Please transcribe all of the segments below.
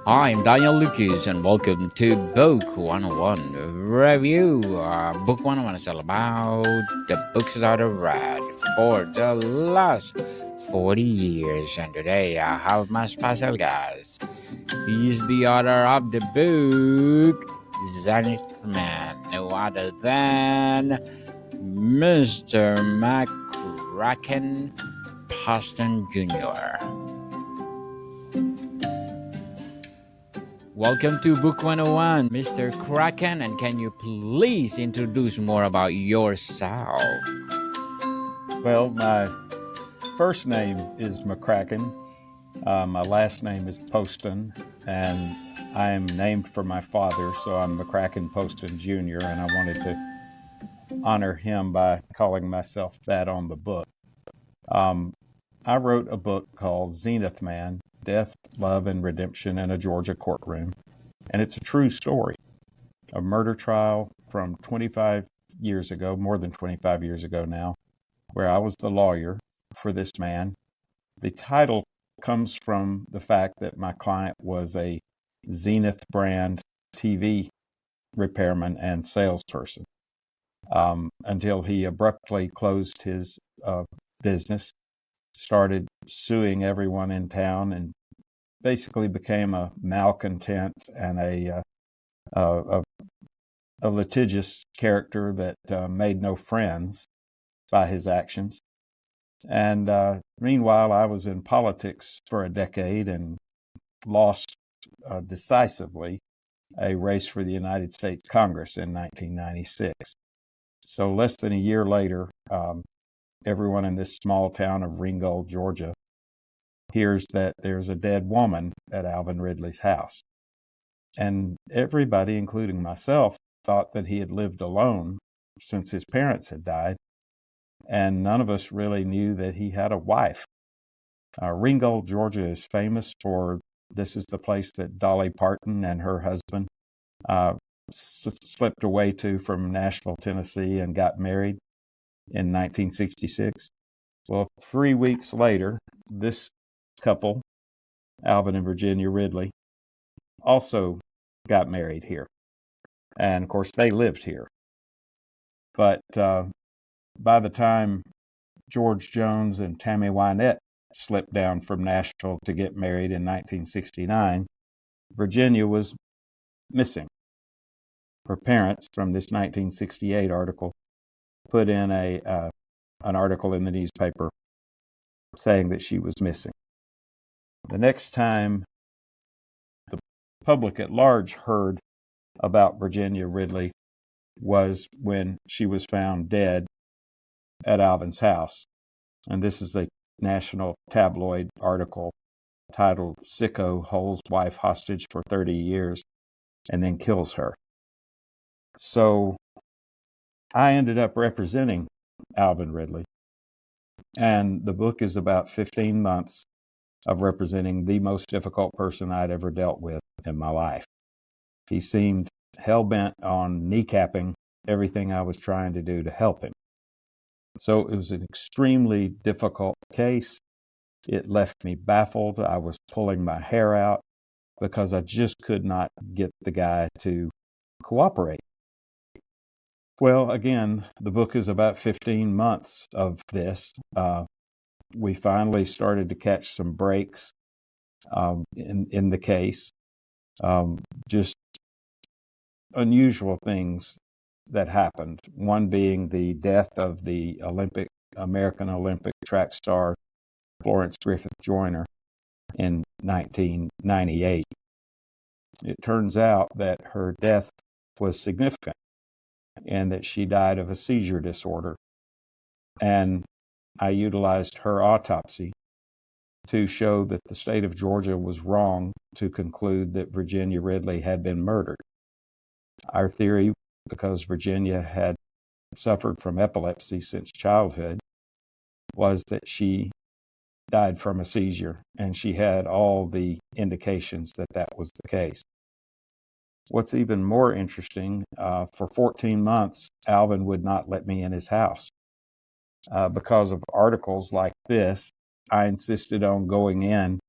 I'm Daniel Lucas, and welcome to Book 101 Review. Book 101 is all about the books that I've read for the last 40 years. And today I have my special guest. He's the author of the book Zenith Man, no other than Mr. McCracken Poston Jr. Welcome to Book 101, Mr. Kraken, and can you please introduce more about yourself? Well, my first name is McCracken. My last name is Poston, and I am named for my father, so I'm McCracken Poston Jr., and I wanted to honor him by calling myself that on the book. I wrote a book called Zenith Man, Death, Love, and Redemption in a Georgia Courtroom, and it's a true story, a murder trial from 25 years ago, more than 25 years ago now, where I was the lawyer for this man. The title comes from the fact that my client was a Zenith brand TV repairman and salesperson until he abruptly closed his business, started suing everyone in town, and basically became a malcontent and a litigious character that made no friends by his actions. And meanwhile, I was in politics for a decade and lost decisively a race for the United States Congress in 1996. So less than a year later, everyone in this small town of Ringgold, Georgia, hears that there's a dead woman at Alvin Ridley's house. And everybody, including myself, thought that he had lived alone since his parents had died. And none of us really knew that he had a wife. Ringgold, Georgia is famous for, this is the place that Dolly Parton and her husband slipped away to from Nashville, Tennessee, and got married in 1966. Well, 3 weeks later, this couple, Alvin and Virginia Ridley, also got married here. And of course, they lived here. But by the time George Jones and Tammy Wynette slipped down from Nashville to get married in 1969, Virginia was missing. Her parents, from this 1968 article, put in an article in the newspaper saying that she was missing. The next time the public at large heard about Virginia Ridley was when she was found dead at Alvin's house. And this is a national tabloid article titled "Sicko Holds Wife Hostage for 30 Years and Then Kills Her." So I ended up representing Alvin Ridley. And the book is about 15 months of representing the most difficult person I'd ever dealt with in my life. He seemed hell-bent on kneecapping everything I was trying to do to help him. So it was an extremely difficult case. It left me baffled. I was pulling my hair out because I just could not get the guy to cooperate. Well, again, the book is about 15 months of this. We finally started to catch some breaks in the case. Just unusual things that happened. One being the death of the American Olympic track star Florence Griffith Joyner in 1998. It turns out that her death was significant and that she died of a seizure disorder. And I utilized her autopsy to show that the state of Georgia was wrong to conclude that Virginia Ridley had been murdered. Our theory, because Virginia had suffered from epilepsy since childhood, was that she died from a seizure, and she had all the indications that that was the case. What's even more interesting, for 14 months, Alvin would not let me in his house. Because of articles like this, I insisted on going in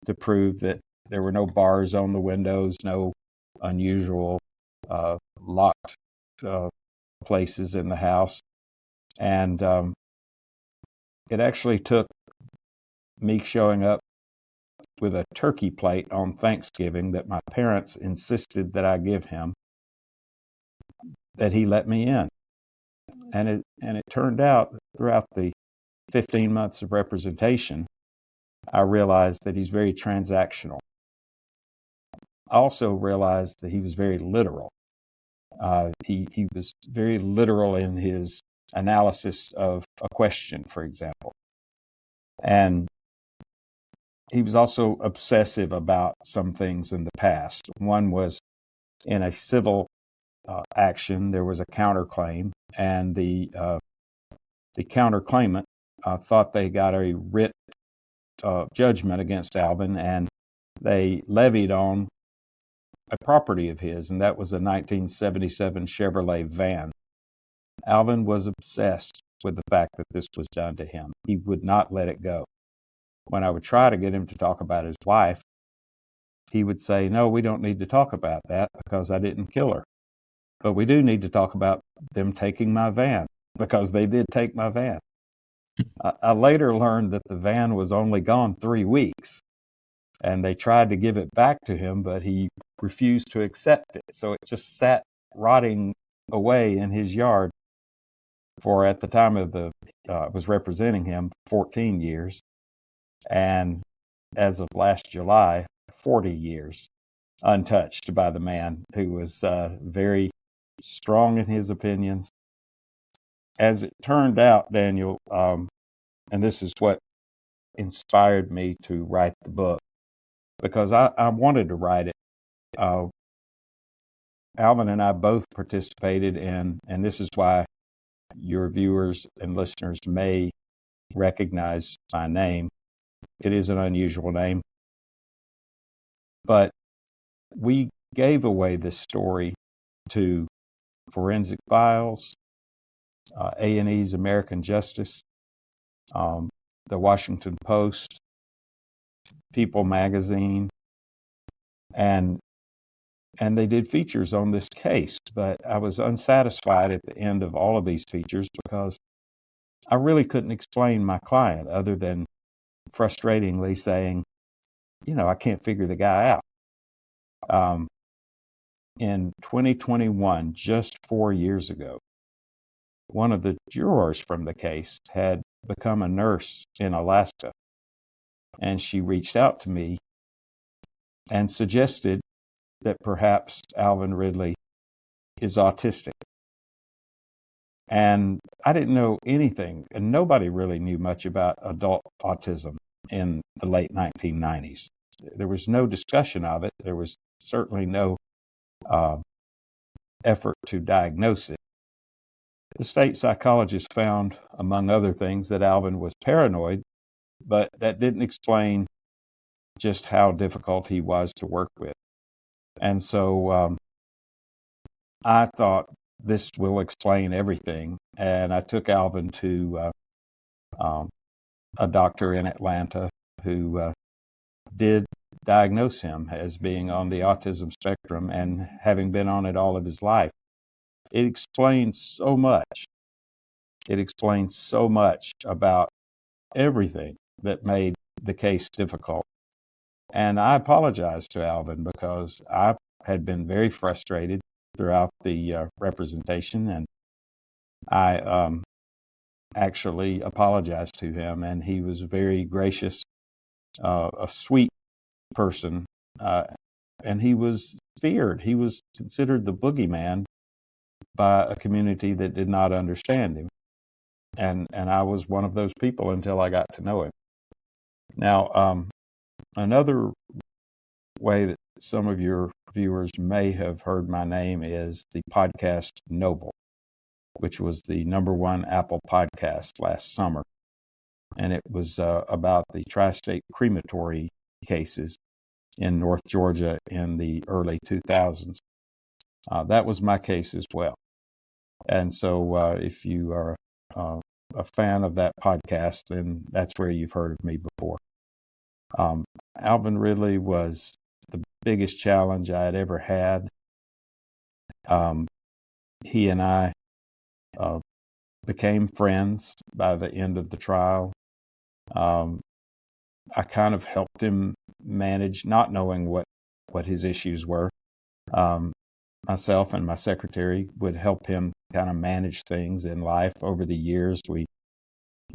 to prove that There were no bars on the windows, no unusual locked places in the house. And it actually took me showing up with a turkey plate on Thanksgiving that my parents insisted that I give him, that he let me in. And it turned out throughout the 15 months of representation, I realized that he's very transactional. I also realized that he was very literal. He was very literal in his analysis of a question, for example. And he was also obsessive about some things in the past. One was in a civil action, there was a counterclaim, and the counterclaimant thought they got a writ judgment against Alvin, and they levied on a property of his, and that was a 1977 Chevrolet van. Alvin was obsessed with the fact that this was done to him. He would not let it go. When I would try to get him to talk about his wife, he would say, "No, we don't need to talk about that because I didn't kill her. But we do need to talk about them taking my van, because they did take my van." I later learned that the van was only gone 3 weeks, and they tried to give it back to him, but he refused to accept it. So it just sat rotting away in his yard for, at the time of was representing him, 14 years. And as of last July, 40 years untouched by the man who was very strong in his opinions. As it turned out, Daniel, and this is what inspired me to write the book, because I wanted to write it. Alvin and I both participated in, and this is why your viewers and listeners may recognize my name. It is an unusual name. But we gave away this story to Forensic Files, A&E's American Justice, the Washington Post, People Magazine, and they did features on this case. But I was unsatisfied at the end of all of these features because I really couldn't explain my client other than frustratingly saying, I can't figure the guy out. In 2021, just 4 years ago, one of the jurors from the case had become a nurse in Alaska, and she reached out to me and suggested that perhaps Alvin Ridley is autistic. And I didn't know anything, and nobody really knew much about adult autism in the late 1990s. There was no discussion of it. There was certainly no effort to diagnose it. The state psychologist found, among other things, that Alvin was paranoid, but that didn't explain just how difficult he was to work with. And so I thought, this will explain everything. And I took Alvin to a doctor in Atlanta who did diagnose him as being on the autism spectrum and having been on it all of his life. It explains so much. It explains so much about everything that made the case difficult. And I apologize to Alvin because I had been very frustrated throughout the representation, and I actually apologized to him, and he was very gracious, a sweet person, and he was feared. He was considered the boogeyman by a community that did not understand him. And I was one of those people until I got to know him. Now, another way that some of your viewers may have heard my name is the podcast Noble, which was the #1 Apple podcast last summer. And it was about the tri-state crematory cases in North Georgia in the early 2000s. That was my case as well. And so if you are a fan of that podcast, then that's where you've heard of me before. Alvin Ridley was the biggest challenge I had ever had. He and I became friends by the end of the trial. I kind of helped him manage, not knowing what his issues were. Myself and my secretary would help him kind of manage things in life over the years.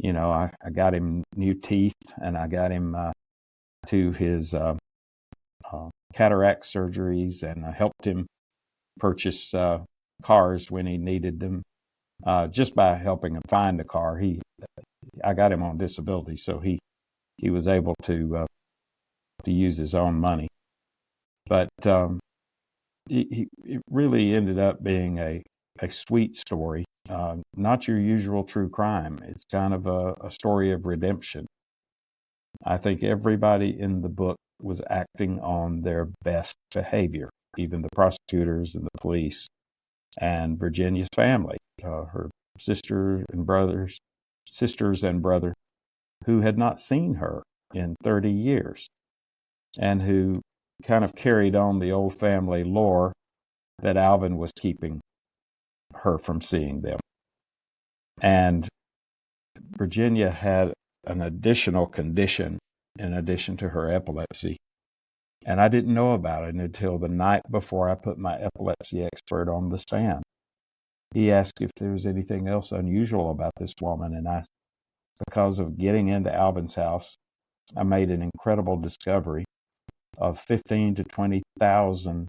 I got him new teeth, and I got him to his cataract surgeries, and I helped him purchase cars when he needed them. Just by helping him find a car, I got him on disability, so he was able to use his own money. But it really ended up being a sweet story, not your usual true crime. It's kind of a story of redemption. I think everybody in the book was acting on their best behavior, even the prosecutors and the police, and Virginia's family, her sisters and brother, who had not seen her in 30 years, and who kind of carried on the old family lore that Alvin was keeping her from seeing them. And Virginia had an additional condition in addition to her epilepsy, and I didn't know about it until the night before I put my epilepsy expert on the stand. He asked if there was anything else unusual about this woman, and because of getting into Alvin's house, I made an incredible discovery of 15 to 20,000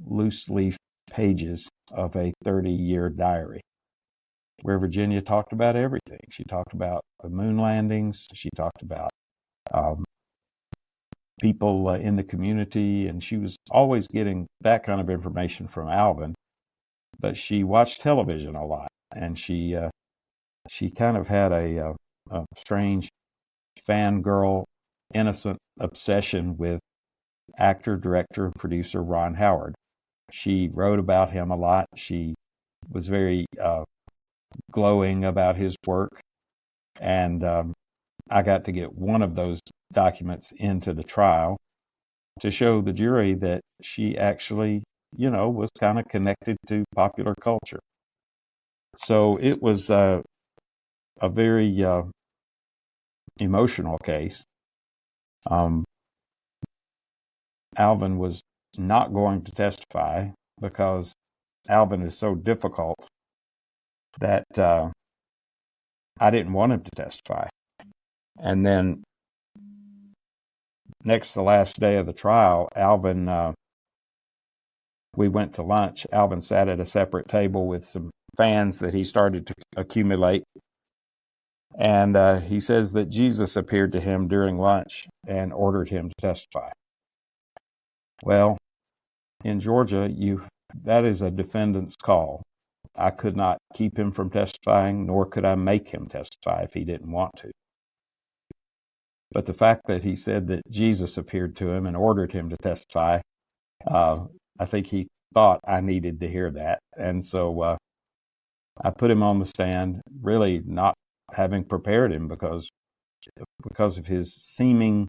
loose leaf pages of a 30-year diary, where Virginia talked about everything. She talked about the moon landings. She talked about people in the community, and she was always getting that kind of information from Alvin. But she watched television a lot, and she kind of had a strange fangirl, innocent obsession with actor, director, and producer Ron Howard. She wrote about him a lot. She was very glowing about his work, and I got to get one of those documents into the trial to show the jury that she actually, was kind of connected to popular culture. So it was a very emotional case. Alvin was not going to testify because Alvin is so difficult that I didn't want him to testify. And then next to the last day of the trial, Alvin, we went to lunch. Alvin sat at a separate table with some fans that he started to accumulate. And he says that Jesus appeared to him during lunch and ordered him to testify. Well, in Georgia, that is a defendant's call. I could not keep him from testifying, nor could I make him testify if he didn't want to. But the fact that he said that Jesus appeared to him and ordered him to testify, I think he thought I needed to hear that. And so I put him on the stand, really not having prepared him because of his seeming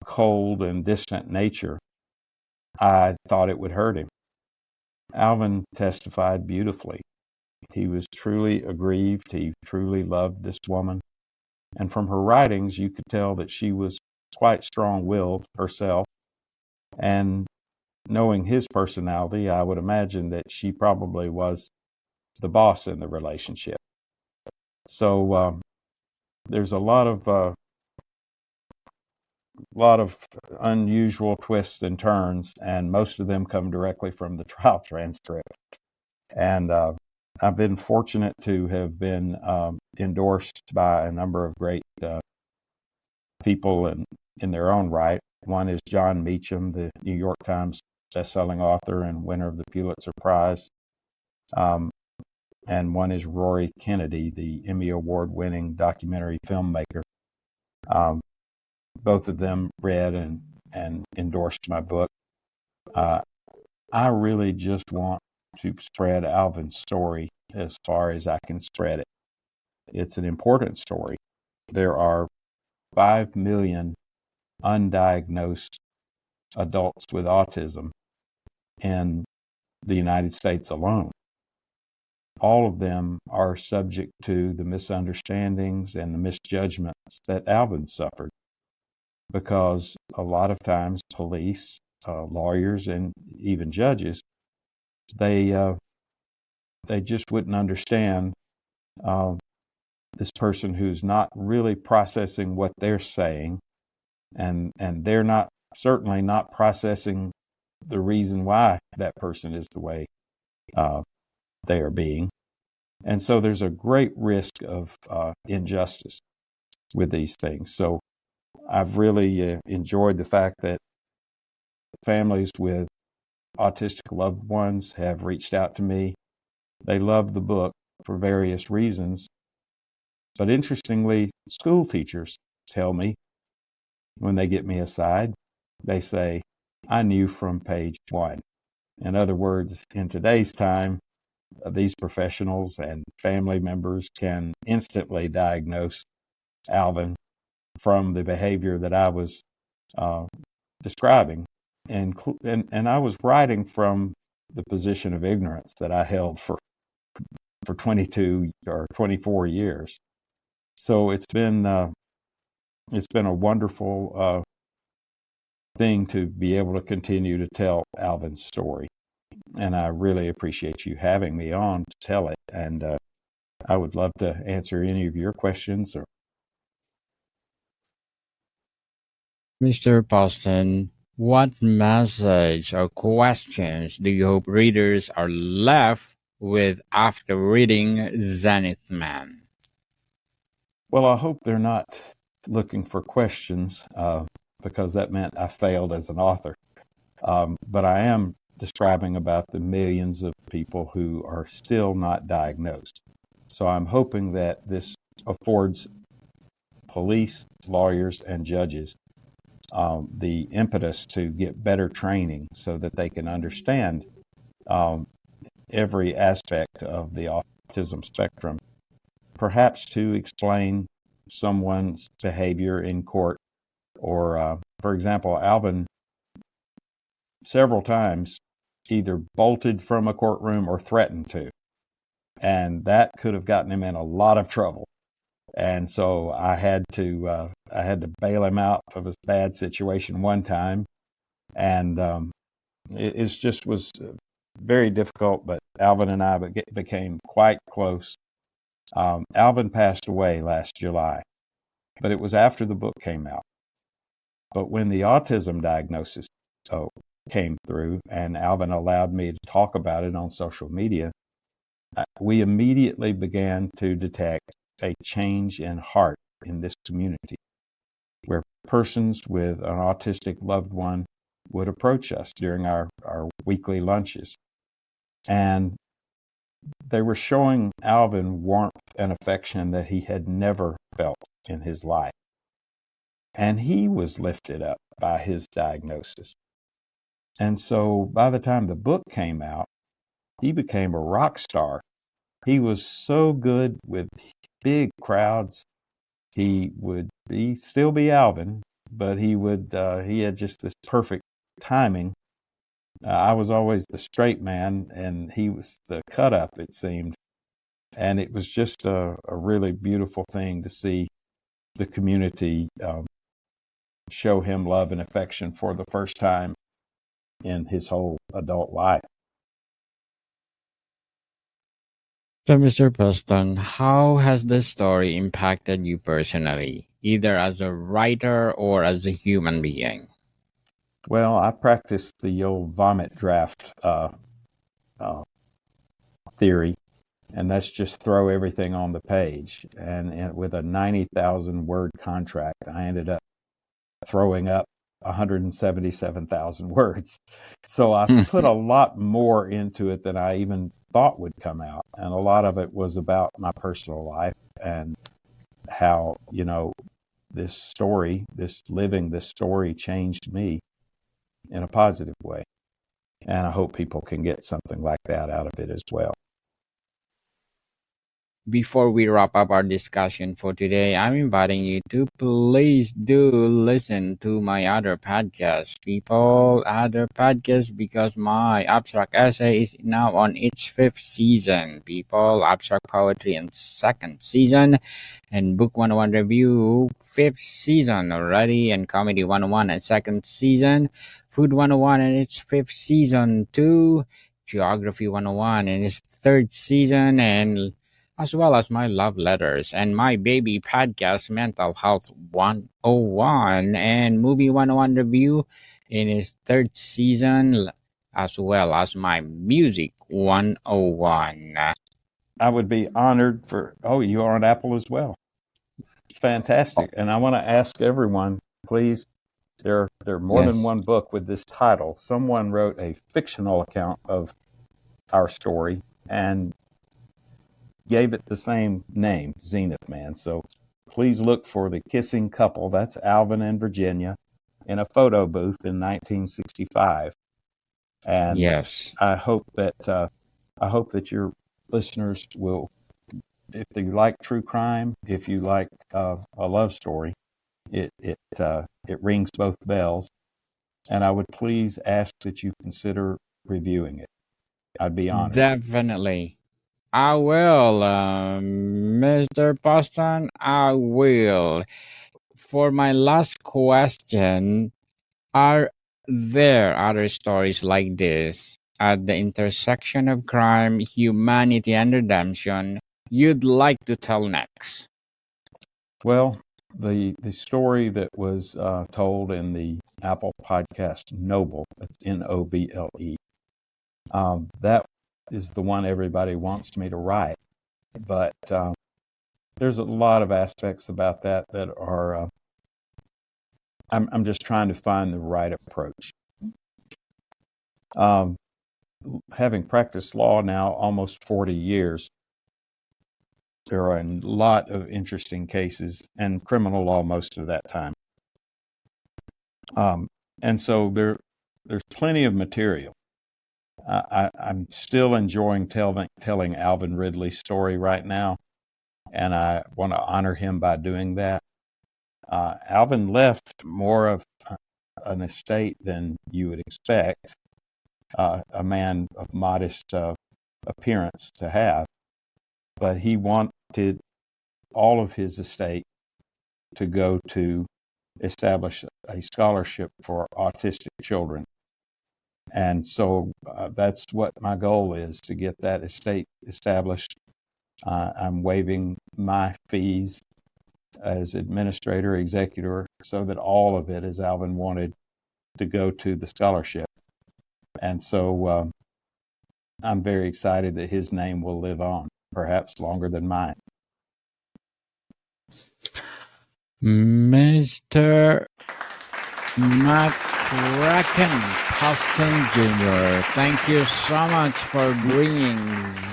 cold and distant nature. I thought it would hurt him. Alvin testified beautifully. He was truly aggrieved. He truly loved this woman. And from her writings, you could tell that she was quite strong-willed herself. And knowing his personality, I would imagine that she probably was the boss in the relationship. So there's a lot of unusual twists and turns, and most of them come directly from the trial transcript. And I've been fortunate to have been endorsed by a number of great people in their own right. One is John Meacham, the New York Times bestselling author and winner of the Pulitzer Prize. And one is Rory Kennedy, the Emmy Award-winning documentary filmmaker. Both of them read and endorsed my book. I really just want to spread Alvin's story as far as I can spread it. It's an important story. There are 5 million undiagnosed adults with autism in the United States alone. All of them are subject to the misunderstandings and the misjudgments that Alvin suffered, because a lot of times police, lawyers, and even judges, they just wouldn't understand this person who's not really processing what they're saying, and they're not certainly not processing the reason why that person is the way they are being. And so there's a great risk of injustice with these things. So I've really enjoyed the fact that families with autistic loved ones have reached out to me. They love the book for various reasons. But interestingly, school teachers tell me when they get me aside, they say, I knew from page one. In other words, in today's time, these professionals and family members can instantly diagnose Alvin from the behavior that I was describing. And I was writing from the position of ignorance that I held for 22 or 24 years. So it's been a wonderful thing to be able to continue to tell Alvin's story. And I really appreciate you having me on to tell it. And I would love to answer any of your questions. Mr. Poston, what message or questions do you hope readers are left with after reading Zenith Man? Well, I hope they're not looking for questions, because that meant I failed as an author. But I am describing about the millions of people who are still not diagnosed. So I'm hoping that this affords police, lawyers, and judges the impetus to get better training so that they can understand every aspect of the autism spectrum, perhaps to explain someone's behavior in court. Or, for example, Alvin several times either bolted from a courtroom or threatened to. And that could have gotten him in a lot of trouble. And so I had to bail him out of a bad situation one time. And it just was very difficult, but Alvin and I became quite close. Alvin passed away last July, but it was after the book came out. But when the autism diagnosis came through and Alvin allowed me to talk about it on social media, we immediately began to detect a change in heart in this community, where persons with an autistic loved one would approach us during our weekly lunches. And they were showing Alvin warmth and affection that he had never felt in his life. And he was lifted up by his diagnosis. And so by the time the book came out, he became a rock star. He was so good with big crowds. He would still be Alvin, but he had just this perfect timing. I was always the straight man, and he was the cut up, it seemed. And it was just a really beautiful thing to see the community show him love and affection for the first time in his whole adult life. So, Mr. Poston, how has this story impacted you personally, either as a writer or as a human being? Well, I practiced the old vomit draft theory, and that's just throw everything on the page. And with a 90,000 word contract, I ended up throwing up 177,000 words. So I put a lot more into it than I even thought would come out. And a lot of it was about my personal life and how, this story changed me in a positive way. And I hope people can get something like that out of it as well. Before we wrap up our discussion for today, I'm inviting you to please do listen to my other podcast, people. Other podcast, because my abstract essay is now on its fifth season, people. Abstract poetry in second season, and book 101 review fifth season already, and comedy 101 and second season, food 101 and its fifth season too, geography 101 and its third season, and as well as my love letters and my baby podcast, Mental Health 101 and Movie 101 review in its third season, as well as my Music 101. I would be honored for. Oh, you are on Apple as well. Fantastic. And I want to ask everyone, please. There are more than one book with this title. Someone wrote a fictional account of our story and gave it the same name, Zenith Man. So please look for The Kissing Couple. That's Alvin and Virginia in a photo booth in 1965. And Yes. I hope that your listeners will, if you like true crime, if you like a love story, it rings both bells. And I would please ask that you consider reviewing it. I'd be honored. Definitely. I will, Mr. Poston. I will. For my last question, are there other stories like this at the intersection of crime, humanity, and redemption you'd like to tell next? Well, the story that was told in the Apple podcast Noble, that's Noble, that is the one everybody wants me to write. But there's a lot of aspects about that are, I'm just trying to find the right approach. Having practiced law now almost 40 years, there are a lot of interesting cases, and criminal law most of that time. And so there's plenty of material. I'm still enjoying telling Alvin Ridley's story right now, and I want to honor him by doing that. Alvin left more of an estate than you would expect a man of modest appearance to have, but he wanted all of his estate to go to establish a scholarship for autistic children. And so that's what my goal is, to get that estate established. I'm waiving my fees as administrator, executor, so that all of it, as Alvin wanted, to go to the scholarship. And so I'm very excited that his name will live on, perhaps longer than mine. Mr. McCracken Poston Jr., thank you so much for bringing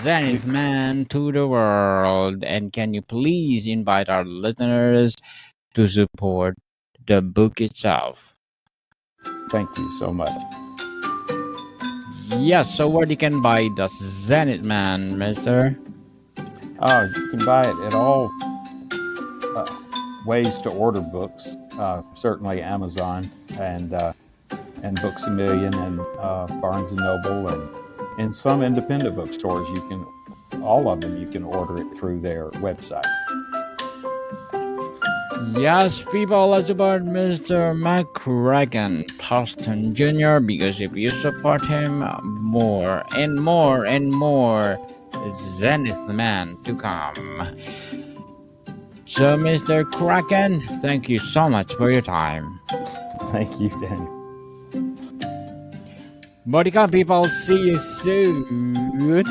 Zenith Man to the world. And can you please invite our listeners to support the book itself? Thank you so much. Yes, so where you can buy the Zenith Man, mister? You can buy it at all ways to order books, certainly Amazon and Books A Million and Barnes & Noble, and in some independent bookstores, all of them, you can order it through their website. Yes, people, let's support Mr. McCracken Poston Jr. because if you support him, more and more and more Zenith Man to come. So, Mr. Kraken, thank you so much for your time. Thank you, Daniel. Bodycon people, see you soon.